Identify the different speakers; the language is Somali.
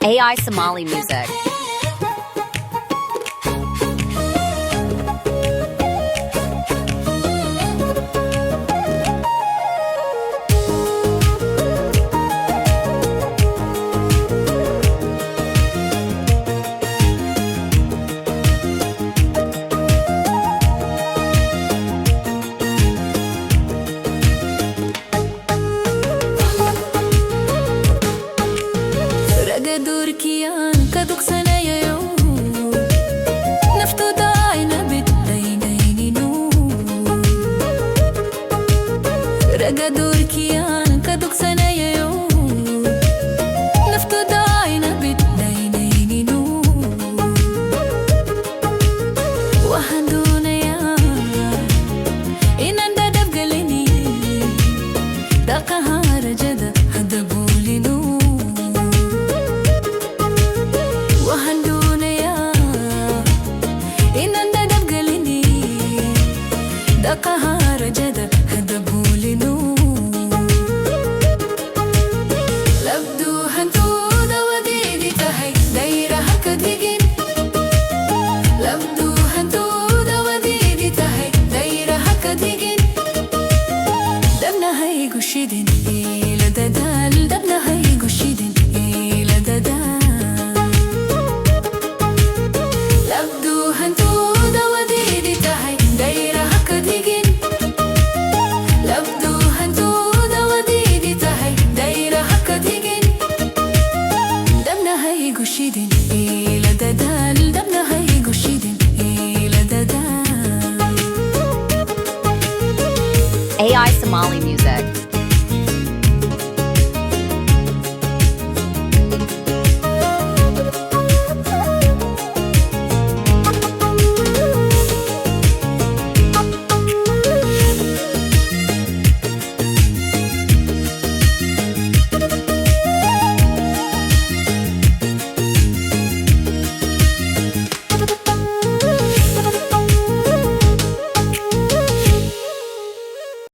Speaker 1: AI Somali music.
Speaker 2: Ragadur kiyan kaduk sanayayo nafto dai na bitay naininu Ragadur kiyan kaduk sanayayo nafto dai na bitay naininu Wahando na yan inanda dabgalini Dakahara jada hadabulinu Dakahara jada hadabulinu Labdu hantu dawadidi tahay daira hakadigin Labdu hantu dawadidi tahay daira hakadigin Damna hay gushidin ila dada